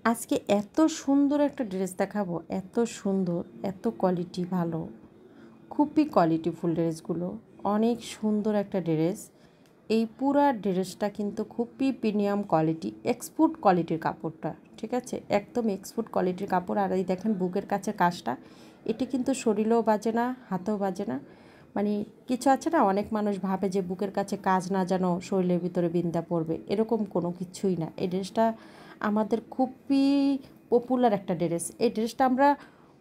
আজকে এত সুন্দর একটা ড্রেস দেখাবো, এত সুন্দর, এত কোয়ালিটি ভালো, খুবই কোয়ালিটিফুল ড্রেসগুলো। অনেক সুন্দর একটা ড্রেস। এই পুরা ড্রেসটা কিন্তু খুবই প্রিমিয়াম কোয়ালিটি, এক্সপোর্ট কোয়ালিটির কাপড়টা, ঠিক আছে, একদম এক্সপোর্ট কোয়ালিটির কাপড়। আর এই দেখেন বুকের কাছে কাজটা, এটি কিন্তু শরীরেও বাজে না, হাতেও বাজে না। মানে কিছু আছে না, অনেক মানুষ ভাবে যে বুকের কাছে কাজ না যেন শরীরের ভিতরে বিন্দা পড়বে, এরকম কোনো কিছুই না। এই ড্রেসটা আমাদের খুবই পপুলার একটা ড্রেস। এই ড্রেসটা আমরা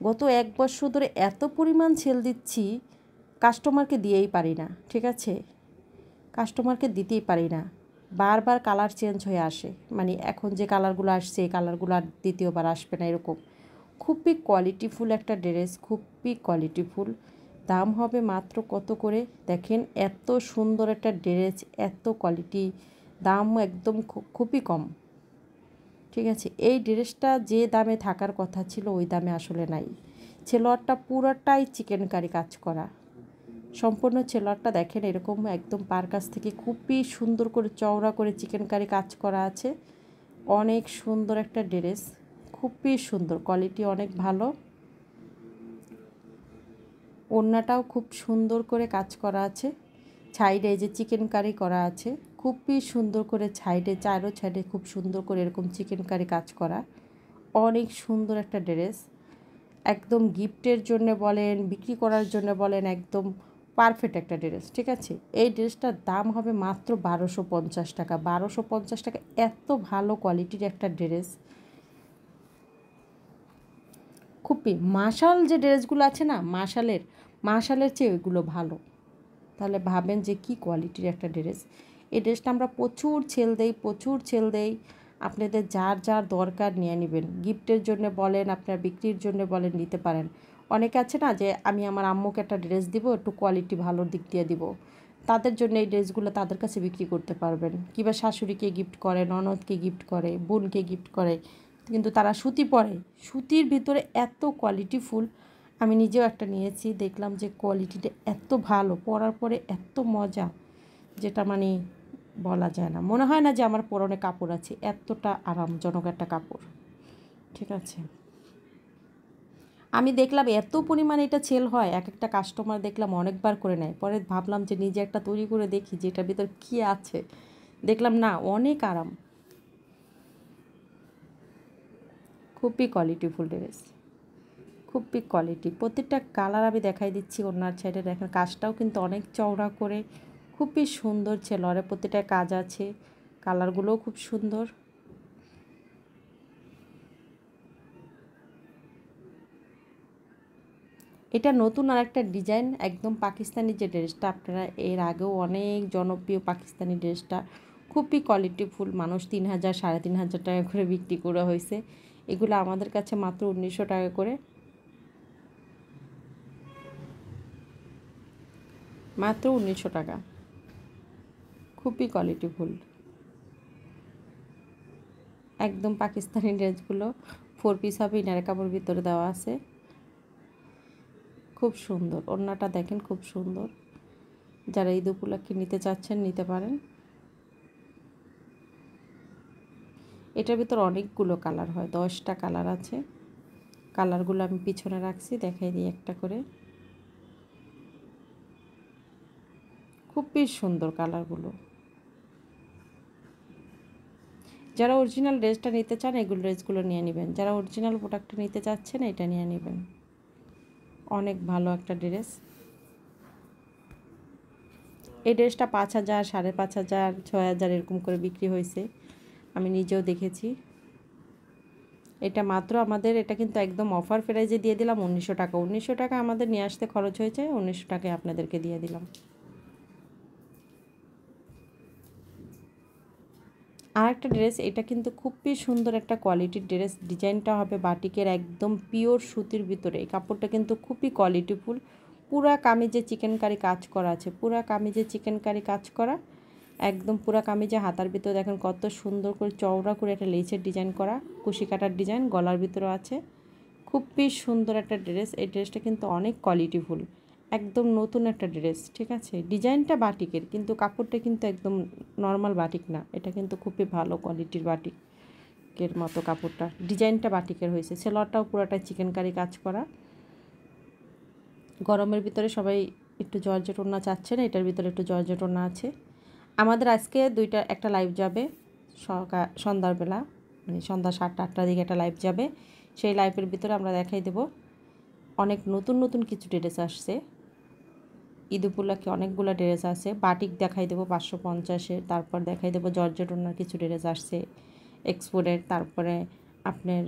গত 1 বছর ধরে এত পরিমাণ সেল দিচ্ছি, কাস্টমারকে দিয়েই পারি না, ঠিক আছে, কাস্টমারকে দিতেই পারি না। বারবার কালার চেঞ্জ হয়ে আসে, মানে এখন যে কালারগুলো আসছে এই কালারগুলো আর দ্বিতীয়বার আসবে না, এরকম। খুবই কোয়ালিটিফুল একটা ড্রেস, খুবই কোয়ালিটিফুল। দাম হবে মাত্র কত করে দেখেন, এত সুন্দর একটা ড্রেস, এত কোয়ালিটি, দাম একদম খুবই কম, ঠিক আছে। এই ড্রেসটা যে দামে থাকার কথা ছিল ওই দামে আসলে নাই। ছেলোয়ারটা পুরোটাই চিকেন কারি কাজ করা, সম্পূর্ণ ছেলোয়ারটা দেখেন এরকম একদম পার কাছ থেকে খুবই সুন্দর করে চওড়া করে চিকেন কারি কাজ করা আছে। অনেক সুন্দর একটা ড্রেস, খুবই সুন্দর, কোয়ালিটি অনেক ভালো। ওড়নাটাও খুব সুন্দর করে কাজ করা আছে, সাইডে যে চিকেন কারি করা আছে খুবই সুন্দর করে, সাইডে চারো সাইডে খুব সুন্দর করে এরকম চিকেন কারি কাজ করা। অনেক সুন্দর একটা ড্রেস, একদম গিফটের জন্য বলেন, বিক্রি করার জন্য বলেন, একদম পারফেক্ট একটা ড্রেস, ঠিক আছে। এই ড্রেসটার দাম হবে মাত্র 1250 টাকা। 1250 টাকা, এত ভালো কোয়ালিটির একটা ড্রেস। খুবই মাশাল যে ড্রেসগুলো আছে না, মাশালের চেয়ে ওইগুলো ভালো। তাহলে ভাবেন যে কি কোয়ালিটির একটা ড্রেস। এই ড্রেসটা আমরা প্রচুর সেল দেই। আপনাদের যার যার দরকার নিয়ে নেবেন, গিফটের জন্য বলেন, আপনার বিক্রির জন্য বলেন, নিতে পারেন। অনেকে আছে না যে আমি আমার আম্মুকে একটা ড্রেস দিব, একটু কোয়ালিটি ভালোর দিক দিয়ে দিব, তাদের জন্য এই ড্রেসগুলো তাদের কাছে বিক্রি করতে পারবেন। কিংবা শাশুড়িকে গিফট করে, ননদকে গিফট করে, বোনকে গিফট করে, কিন্তু তারা সুতি পরে, সুতির ভিতরে এত কোয়ালিটিফুল। আমি নিজেও একটা নিয়েছি, দেখলাম যে কোয়ালিটিটা এত ভালো, পরার পরে এত মজা, যেটা মানে বলা যায় না, মনে হয় না যে আমার পরনে কাপড় আছে, এতটা আরামজনক একটা কাপড়, ঠিক আছে। আমি দেখলাম এত পরিমাণে এটা সেল হয়, এক একটা কাস্টমার দেখলাম অনেকবার করে নেয়। পরে ভাবলাম যে নিজে একটা তৈরি করে দেখি যে এটার ভিতর কী আছে। দেখলাম না, অনেক আরাম, খুবই কোয়ালিটিফুল ড্রেস, খুবই কোয়ালিটি। প্রত্যেকটা কালার আমি দেখাই দিচ্ছি। ওনার সাইডে দেখেন কাজটাও কিন্তু অনেক চওড়া করে, খুবই সুন্দর ছেলরে, প্রত্যেকটা কাজ আছে, কালারগুলোও খুব সুন্দর। এটা নতুন আর একটা ডিজাইন, একদম পাকিস্তানি যে ড্রেসটা, আপনারা এর আগেও অনেক জনপ্রিয় পাকিস্তানি ড্রেসটা, খুবই কোয়ালিটিফুল। মানুষ 3000 3500 টাকা করে বিক্রি করা হয়েছে। এগুলো আমাদের কাছে মাত্র 1900 টাকা করে, মাত্র 1900 টাকা, খুবই কোয়ালিটিফুল। একদম পাকিস্তানি ড্রেসগুলো 4 পিস হবে, ইনার কাপড় ভিতরে দেওয়া আছে, খুব সুন্দর। ওড়নাটা দেখেন খুব সুন্দর। যারা ঈদ উপলক্ষে নিতে চাচ্ছেন নিতে পারেন। এটার ভিতর অনেকগুলো কালার হয়, 10টা কালার আছে। কালারগুলো আমি পিছনে রাখছি, দেখাই দিই একটা করে। খুবই সুন্দর কালারগুলো। যারা অরিজিনাল ড্রেসটা নিতে চান এগুলো ড্রেসগুলো নিয়ে নেবেন, যারা অরিজিনাল প্রোডাক্টটা নিতে চাচ্ছেন এটা নিয়ে নেবেন। অনেক ভালো একটা ড্রেস। এই ড্রেসটা 5000 5500 6000 এরকম করে বিক্রি হয়েছে, আমি নিজেও দেখেছি। এটা মাত্র আমাদের, এটা কিন্তু একদম অফার প্রাইজে দিয়ে দিলাম 1900 টাকা। 1900 টাকা আমাদের নিয়ে আসতে খরচ হয়েছে, 1900 টাকায় আপনাদেরকে দিয়ে দিলাম। আর একটা ড্রেস, এটা কিন্তু খুবই সুন্দর একটা কোয়ালিটির ড্রেস। ডিজাইনটা হবে বাটিকের, একদম পিওর সুতির ভিতরে। এই কাপড়টা কিন্তু খুবই কোয়ালিটিফুল। পুরা কামিজে চিকেন কারি কাজ করা আছে, পুরা কামিজে চিকেন কারি কাজ করা, একদম পুরা কামিজে। হাতার ভিতরে দেখেন কত সুন্দর করে চওড়া করে একটা লেসের ডিজাইন করা, কুশি কাটার ডিজাইন গলার ভিতরেও আছে। খুবই সুন্দর একটা ড্রেস। এই ড্রেসটা কিন্তু অনেক কোয়ালিটিফুল, একদম নতুন একটা ড্রেস, ঠিক আছে। ডিজাইনটা বাটিকের, কিন্তু কাপড়টা কিন্তু একদম নর্মাল বাটিক না, এটা কিন্তু খুবই ভালো কোয়ালিটির বাটিক। বাটিকের মতো কাপড়টা, ডিজাইনটা বাটিকের হয়েছে। সেলোয়ারটাও পুরোটাই চিকেন কারি কাজ করা। গরমের ভিতরে সবাই একটু জর্জেট ওড়না চাচ্ছে না, এটার ভিতরে একটু জর্জেট ওড়না আছে। আমাদের আজকে একটা লাইভ যাবে সন্ধ্যাবেলা, মানে সন্ধ্যা 7-8টার দিকে একটা লাইভ যাবে। সেই লাইভের ভিতরে আমরা দেখাই দেব অনেক নতুন নতুন কিছু ড্রেস আসছে। ঈদ উপলক্ষে অনেকগুলো ড্রেস আছে। বাটিক দেখাই দেবো 550-এর, তারপর দেখাই দেবো জর্জেট ওড়নার কিছু ড্রেস আসছে এক্সপোর্টের, তারপরে আপনার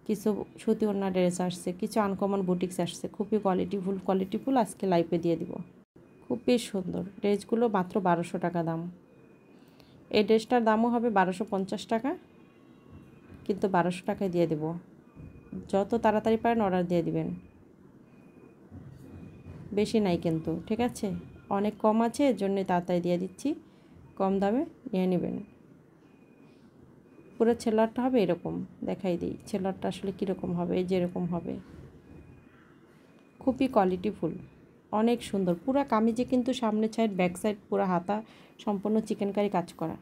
কিছু সুতি ওড়না ড্রেস আসছে, কিছু আনকমন বুটিক্স আসছে। খুবই কোয়ালিটিফুল আজকে লাইভে দিয়ে দিব। খুবই সুন্দর ড্রেসগুলো, মাত্র 1200 টাকা দাম। এই ড্রেসটার দামও হবে 1250 টাকা, কিন্তু 1200 টাকায় দিয়ে দেব। যত তাড়াতাড়ি পারেন অর্ডার দিয়ে দিবেন, বেশি নাই কিন্তু, ঠিক আছে? অনেক কম আছে, এর জন্যই তাড়াতাড়ি দিয়ে দিচ্ছি, কম দামে নিয়ে নেবেন। পুরো ছেলারটা হবে এরকম, দেখাই দিই ছেলারটা আসলে কীরকম হবে। এই যেরকম হবে, খুবই কোয়ালিটিফুল, অনেক সুন্দর। পুরা কামিজে কিন্তু সামনের সাইড ব্যাক সাইড পুরো হাতা সম্পূর্ণ চিকেন কারি কাজ করা।